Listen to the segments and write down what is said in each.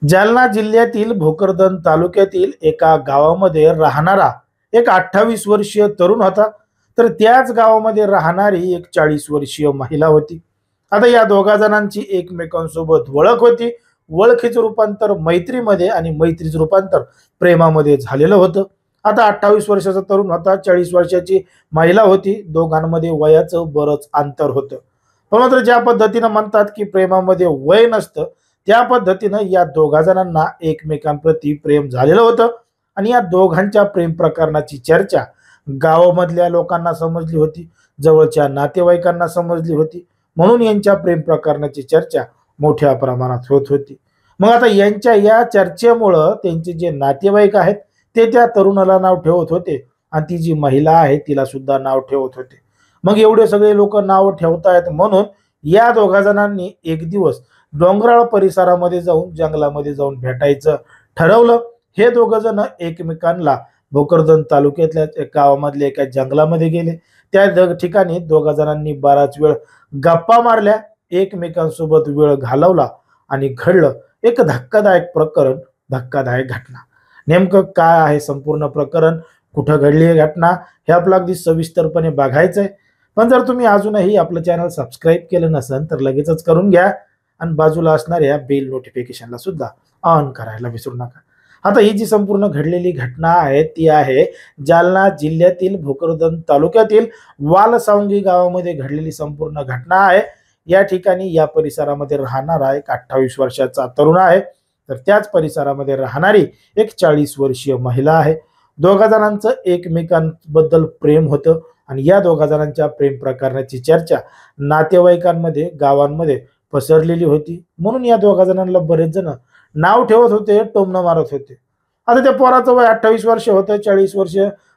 जालना जिल्ह्यातील भोकरदन तालुक्यातील एका गावामध्ये राहणारा एक 28 वर्षीय तरुण होता, तर त्याच गावामध्ये राहणारी एक 40 वर्षीय महिला होती. आता या दोघा जणांची एकमेकांसोबत ओळख होती. ओळखीचं रूपांतर मैत्रीमध्ये आणि मैत्रीचं रूपांतर प्रेमामध्ये झालेलं होतं. आता 28 वर्षाचा तरुण होता, 40 वर्षाची महिला होती. दोघांमध्ये वयाचं बरंच अंतर होतं. पण मात्र ज्या पद्धतीनं म्हणतात की प्रेमामध्ये वय नसतं, त्या पद्धतीनं या दोघा जणांना एकमेकांप्रती प्रेम झालेलं होतं. आणि या दोघांच्या प्रेम प्रकरणाची चर्चा गावामधल्या लोकांना समजली होती, जवळच्या नातेवाईकांना समजली होती. म्हणून यांच्या प्रेम प्रकरणाची चर्चा मोठ्या प्रमाणात होत होती. मग आता यांच्या या चर्चेमुळं त्यांचे जे नातेवाईक आहेत ते त्या तरुणाला नाव ठेवत होते आणि ती जी महिला आहे तिला सुद्धा नाव ठेवत होते. मग एवढे सगळे लोक नाव ठेवतायत म्हणून या दोघा जणांनी एक दिवस डोंगराळ परिसरामध्ये जाऊन जंगलामध्ये जाऊन भेटायचं ठरवलं. हे दोघ जण एकमेकांना भोकरदन तालुक्यातल्या गावामधल्या एका जंगलामध्ये गेले. त्या ठिकाणी दोघा जणांनी बराच वेळ गप्पा मारल्या, एकमेकांसोबत वेळ घालवला आणि घडलं एक धक्कादायक प्रकरण, धक्कादायक घटना. नेमकं काय आहे संपूर्ण प्रकरण, कुठं घडली ही घटना, हे आपलं अगदी सविस्तरपणे बघायचंय. पण जर तुम्ही अजूनही आपलं चॅनल सबस्क्राईब केलं नसेल तर लगेचच करून घ्या आणि बाजूला असणाऱ्या बेल नोटिफिकेशनला सुद्धा ऑन करायला विसरू नका. आता ही जी संपूर्ण घडलेली घटना आहे ती आहे जालना जिल्ह्यातील भोकरदन तालुक्यातील वालसावंगी गावामध्ये घडलेली संपूर्ण घटना आहे. या ठिकाणी या परिसरामध्ये राहणारा एक 28 वर्षाचा तरुण आहे, तर त्याच परिसरामध्ये राहणारी एक 40 वर्षीय महिला आहे. दोघा जणांचं एकमेकांबद्दल प्रेम होतं आणि या दोघा जणांच्या प्रेम प्रकरणाची चर्चा नातेवाईकांमध्ये गावांमध्ये पसरलेली होती. म्हणून या दोघा जणांना बरेच जण नाव ठेवत होते, टोमणं मारत होते. आता त्या पोराचं वय 28 वर्ष होतं, 40 वर्ष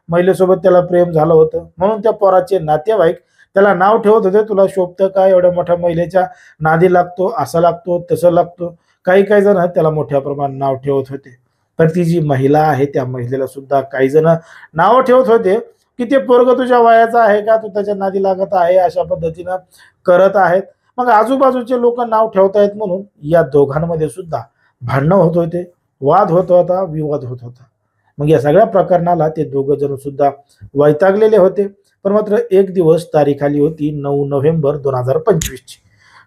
महिलेसोबत त्याला प्रेम झालं होतं. म्हणून त्या पोराचे नातेवाईक त्याला नाव ठेवत होते, तुला शोभतं काय एवढ्या मोठ्या महिलेच्या नादी लागतो, असं लागतो तसं लागतो. काही काही जण त्याला मोठ्या प्रमाणात नाव ठेवत होते. तर ती जी महिला आहे त्या महिलेला सुद्धा काही जण नाव ठेवत होते की ते पोरग तुझ्या वयाचा आहे का, तू त्याच्या नादी लागत आहे, अशा पद्धतीनं करत आहेत. मग आजूबाजूचे लोक नाव ठेवतायत म्हणून या दोघांमध्ये सुद्धा भांडणं होत होते, वाद होत होता, विवाद होत होता. मग या सगळ्या प्रकरणाला ते दोघं जण सुद्धा वैतागलेले होते. पण मात्र एक दिवस तारीख आली होती 9 नोव्हेंबर 2025 ची.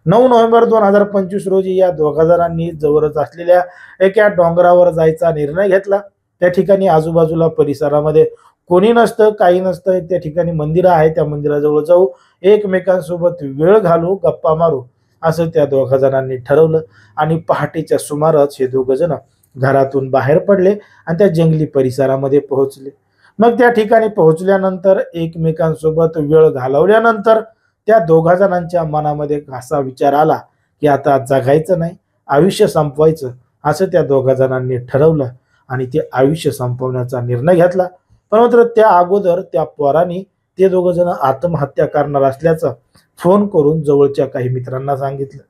9 नोव्हेंबर 2025 रोजी या दोघा जणांनी जवळच असलेल्या एका डोंगरावर जायचा निर्णय घेतला. त्या ठिकाणी आजूबाजूला परिसरामध्ये कोणी नसतं, काही नसतं. त्या ठिकाणी मंदिर आहे, त्या मंदिराजवळ जाऊ, एकमेकांसोबत वेळ घालू, गप्पा मारू, असं त्या दोघा जणांनी ठरवलं. आणि पहाटेच्या सुमारास हे दोघ जण घरातून बाहेर पडले आणि त्या जंगली परिसरामध्ये पोहोचले. मग त्या ठिकाणी पोहोचल्यानंतर एकमेकांसोबत वेळ घालवल्यानंतर त्या दोघा जणांच्या मनामध्ये असा विचार आला की आता जगायचं नाही, आयुष्य संपवायचं, असं त्या दोघा जणांनी ठरवलं आणि ते आयुष्य संपवण्याचा निर्णय घेतला. पण मात्र त्या अगोदर त्या पोरांनी ते दोघ जण आत्महत्या करणार असल्याचं फोन करून जवळच्या काही मित्रांना सांगितलं.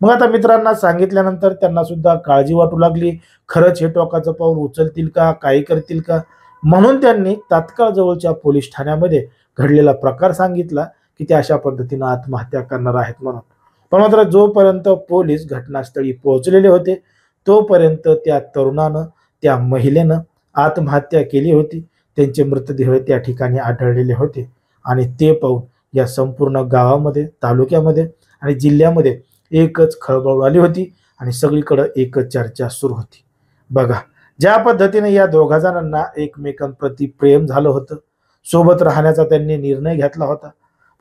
मग आता मित्रांना सांगितल्यानंतर त्यांना सुद्धा काळजी वाटू लागली, खरंच हे टोकाचं पाऊल उचलतील का, काही करतील का. म्हणून त्यांनी तात्काळ जवळच्या पोलीस ठाण्यामध्ये घडलेला प्रकार सांगितला की ते अशा पद्धतीनं आत्महत्या करणार आहेत म्हणून. पण मात्र जोपर्यंत पोलीस घटनास्थळी पोहोचलेले होते तोपर्यंत त्या तरुणानं, त्या महिलेनं आत्महत्या केली होती. त्यांचे मृतदेह त्या ठिकाणी आढळलेले होते आणि ते पाहून या संपूर्ण गावामध्ये, तालुक्यामध्ये आणि जिल्ह्यामध्ये एकच खळबळ आली होती आणि सगळीकडे एकच चर्चा सुरू होती. बघा ज्या पद्धतीने या दोघा जणांना एकमेकांप्रती प्रेम झालं होतं, सोबत राहण्याचा त्यांनी निर्णय घेतला होता.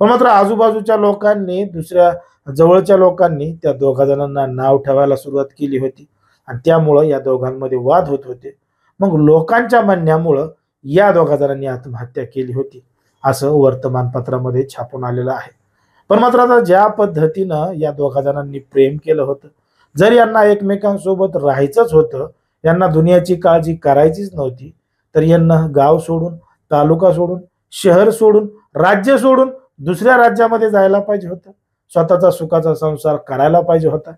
पण मात्र आजूबाजूच्या लोकांनी, दुसऱ्या जवळच्या लोकांनी त्या दोघा जणांना नाव ठेवायला सुरुवात केली होती आणि त्यामुळं या दोघांमध्ये वाद होत होते. मग लोकांच्या म्हणण्यामुळं या दोघा जणांनी आत्महत्या केली होती असं वर्तमानपत्रामध्ये छापून आलेलं आहे. पण मात्र आता ज्या पद्धतीनं या दोघा जणांनी प्रेम केलं होतं, जर यांना एकमेकांसोबत राहायचंच होतं, यांना दुनियाची काळजी करायचीच नव्हती, तर यांना गाव सोडून, तालुका सोडून, शहर सोडून, राज्य सोडून दुसऱ्या राज्यामध्ये जायला पाहिजे होतं, स्वतःचा सुखाचा संसार करायला पाहिजे होता.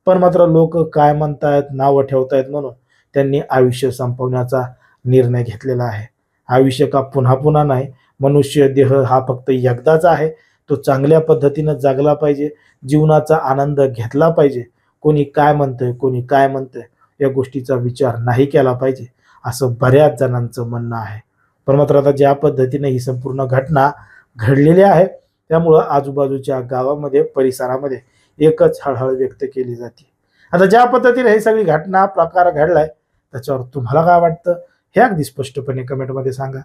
पण मात्र लोक काय म्हणतायत, नावं ठेवतायत म्हणून त्यांनी आयुष्य संपवण्याचा निर्णय घेतलेला आहे. आयुष्य का पुन्हा पुन्हा नाही, मनुष्य देह हा फक्त एकदाच आहे. तो चांगल्या पद्धतीनं जगला पाहिजे, जीवनाचा आनंद घेतला पाहिजे. कोणी काय म्हणतंय, कोणी काय म्हणतंय या गोष्टीचा विचार नाही केला पाहिजे, असं बऱ्याच जणांचं म्हणणं आहे. पण मात्र आता ज्या पद्धतीने ही संपूर्ण घटना घडलेली आहे, त्यामुळं आजूबाजूच्या गावामध्ये, परिसरामध्ये एकच हळहळ व्यक्त केली जाते. आता ज्या पद्धतीने ही सगळी घटना, प्रकार घडलाय, त्याच्यावर तुम्हाला काय वाटतं हे अगदी स्पष्टपणे कमेंटमध्ये सांगा.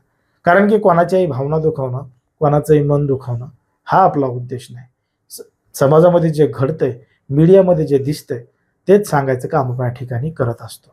कारण की कोणाच्याही भावना दुखावणं, कोणाचंही मन दुखावणं हा आपला उद्देश नाही. समाजामध्ये जे घडतंय, मीडियामध्ये जे दिसतंय तेच सांगायचं काम आपण या ठिकाणी करत असतो.